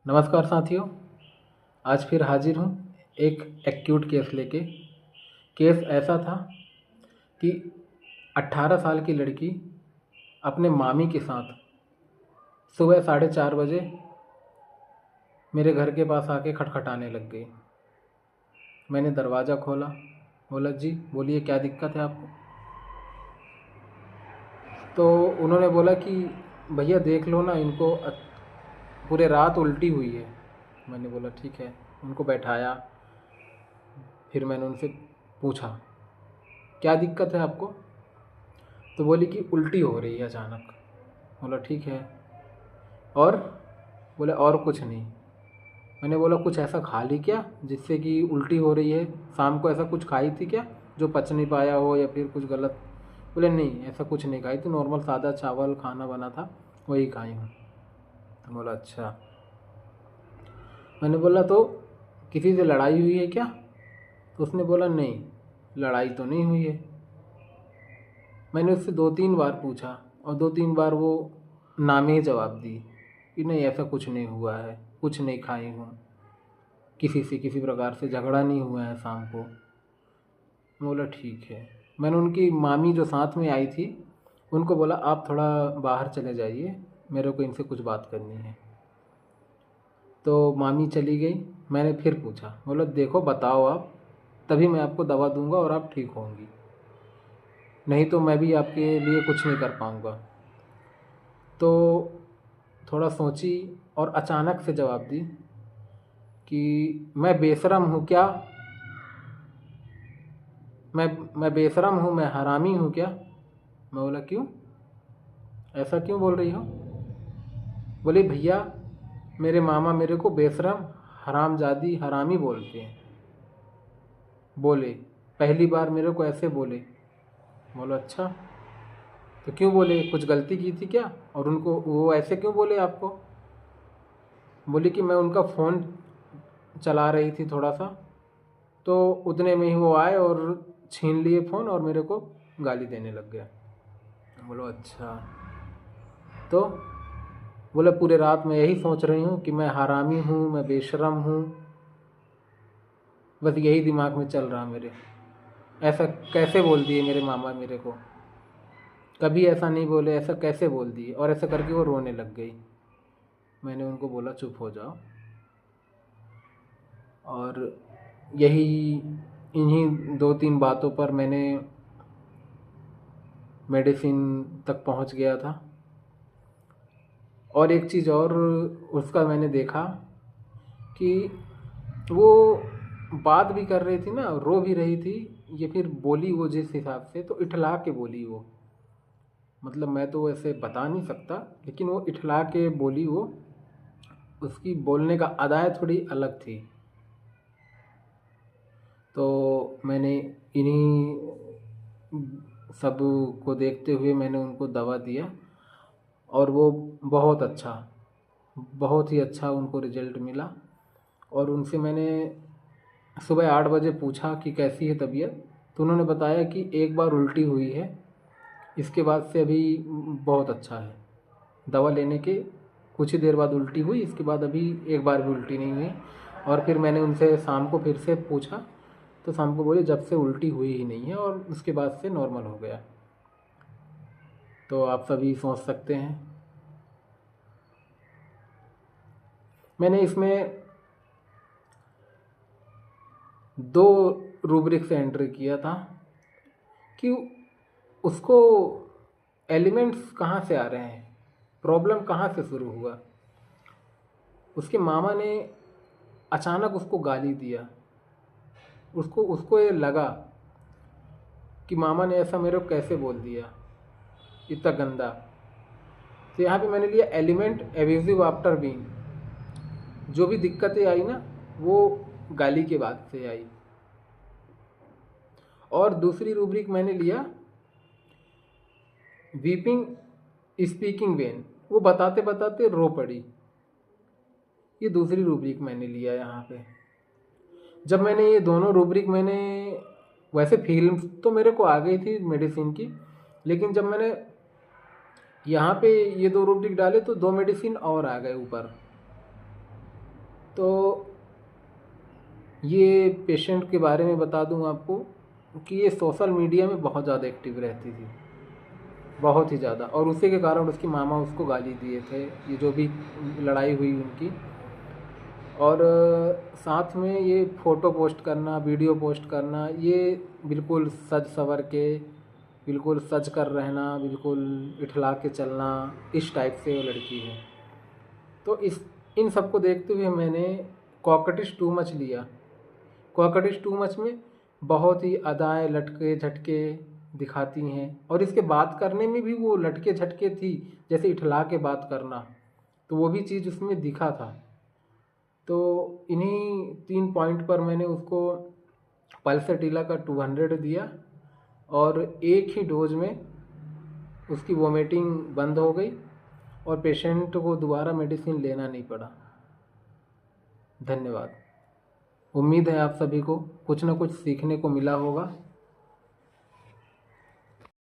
नमस्कार साथियों। आज फिर हाजिर हूँ एक एक्यूट केस लेके। केस ऐसा था कि 18 साल की लड़की अपने मामी के साथ सुबह 4:30 बजे मेरे घर के पास आके खटखटाने लग गई। मैंने दरवाज़ा खोला, बोला जी बोलिए क्या दिक्कत है आपको। तो उन्होंने बोला कि भैया देख लो ना, इनको पूरे रात उल्टी हुई है। मैंने बोला ठीक है, उनको बैठाया। फिर मैंने उनसे पूछा क्या दिक्कत है आपको। तो बोली कि उल्टी हो रही है अचानक। बोला ठीक है, और बोले और कुछ नहीं। मैंने बोला कुछ ऐसा खा ली क्या जिससे कि उल्टी हो रही है, शाम को ऐसा कुछ खाई थी क्या जो पच नहीं पाया हो या फिर कुछ गलत। बोले नहीं ऐसा कुछ नहीं खाई थी, नॉर्मल सादा चावल खाना बना था वही खाई हूँ। तो बोला अच्छा। मैंने बोला तो किसी से लड़ाई हुई है क्या। तो उसने बोला नहीं लड़ाई तो नहीं हुई है। मैंने उससे 2-3 बार पूछा और 2-3 बार वो ना में ही जवाब दी कि नहीं ऐसा कुछ नहीं हुआ है, कुछ नहीं खाई हूँ, किसी से किसी प्रकार से झगड़ा नहीं हुआ है शाम को। मैं बोला ठीक है। मैंने उनकी मामी जो साथ में आई थी उनको बोला आप थोड़ा बाहर चले जाइए, मेरे को इनसे कुछ बात करनी है। तो मामी चली गई। मैंने फिर पूछा, बोला देखो बताओ आप, तभी मैं आपको दवा दूंगा और आप ठीक होंगी, नहीं तो मैं भी आपके लिए कुछ नहीं कर पाऊँगा। तो थोड़ा सोची और अचानक से जवाब दी कि मैं बेशरम हूँ क्या, मैं बेशरम हूँ, मैं हरामी हूँ क्या। मैं बोला क्यों, ऐसा क्यों बोल रही हो। बोले भैया मेरे मामा मेरे को बेशरम, हरामजादी, हरामी बोलते हैं। बोले पहली बार मेरे को ऐसे बोले। बोला अच्छा, तो क्यों बोले, कुछ गलती की थी क्या और उनको वो ऐसे क्यों बोले आपको। बोली कि मैं उनका फ़ोन चला रही थी थोड़ा सा, तो उतने में ही वो आए और छीन लिए फ़ोन और मेरे को गाली देने लग गया। बोलो अच्छा। तो बोले पूरे रात मैं यही सोच रही हूँ कि मैं हरामी हूँ, मैं बेशरम हूँ, बस यही दिमाग में चल रहा मेरे। ऐसा कैसे बोल दिए मेरे मामा मेरे को, कभी ऐसा नहीं बोले, ऐसा कैसे बोल दिए। और ऐसा करके वो रोने लग गई। मैंने उनको बोला चुप हो जाओ। और यही इन्हीं 2-3 बातों पर मैंने मेडिसिन तक पहुंच गया था। और एक चीज़ और उसका मैंने देखा कि वो बात भी कर रही थी ना, रो भी रही थी, ये फिर बोली वो जिस हिसाब से, तो इठला के बोली वो। मतलब मैं तो ऐसे बता नहीं सकता, लेकिन वो इठला के बोली वो, उसकी बोलने का अदाएँ थोड़ी अलग थी। तो मैंने इन्हीं सब को देखते हुए मैंने उनको दवा दिया और वो बहुत ही अच्छा उनको रिजल्ट मिला। और उनसे मैंने सुबह 8 बजे पूछा कि कैसी है तबीयत। तो उन्होंने बताया कि एक बार उल्टी हुई है, इसके बाद से अभी बहुत अच्छा है। दवा लेने के कुछ ही देर बाद उल्टी हुई, इसके बाद अभी एक बार भी उल्टी नहीं हुई। और फिर मैंने उनसे शाम को फिर से पूछा, तो शाम को बोले जब से उल्टी हुई ही नहीं है और उसके बाद से नॉर्मल हो गया। तो आप सभी सोच सकते हैं। मैंने इसमें 2 रूब्रिक से एंट्री किया था कि उसको एलिमेंट्स कहाँ से आ रहे हैं, प्रॉब्लम कहाँ से शुरू हुआ। उसके मामा ने अचानक उसको गाली दिया। उसको उसको ये लगा कि मामा ने ऐसा मेरे को कैसे बोल दिया, इतना गंदा। तो यहाँ पे मैंने लिया एलिमेंट एब्यूजिव आफ्टर बीइंग। जो भी दिक्कतें आई ना वो गाली के बाद से आई। और दूसरी रूब्रिक मैंने लिया वीपिंग स्पीकिंग वेन, वो बताते बताते रो पड़ी। ये दूसरी रूब्रिक मैंने लिया यहाँ पे। जब मैंने ये दोनों रूब्रिक मैंने, वैसे फिल्म तो मेरे को आ गई थी मेडिसिन की, लेकिन जब मैंने यहाँ पे ये 2 रूब्रिक डाले तो 2 मेडिसिन और आ गए ऊपर। तो ये पेशेंट के बारे में बता दूं आपको कि ये सोशल मीडिया में बहुत ज़्यादा एक्टिव रहती थी, बहुत ही ज़्यादा, और उसी के कारण उसकी मामा उसको गाली दिए थे, ये जो भी लड़ाई हुई उनकी। और साथ में ये फ़ोटो पोस्ट करना, वीडियो पोस्ट करना, ये बिल्कुल सज सवर के, बिल्कुल सज कर रहना, बिल्कुल इठला के चलना, इस टाइप से वो लड़की है। तो इन सब को देखते हुए मैंने कॉकटिश टू मच लिया। कॉकटिश टू मच में बहुत ही अदाएँ लटके झटके दिखाती हैं, और इसके बात करने में भी वो लटके झटके थी, जैसे इठला के बात करना, तो वो भी चीज़ उसमें दिखा था। तो इन्हीं 3 पॉइंट पर मैंने उसको पल्सटीला का 200 दिया, और एक ही डोज में उसकी वोमिटिंग बंद हो गई और पेशेंट को दोबारा मेडिसिन लेना नहीं पड़ा। धन्यवाद। उम्मीद है आप सभी को कुछ न कुछ सीखने को मिला होगा।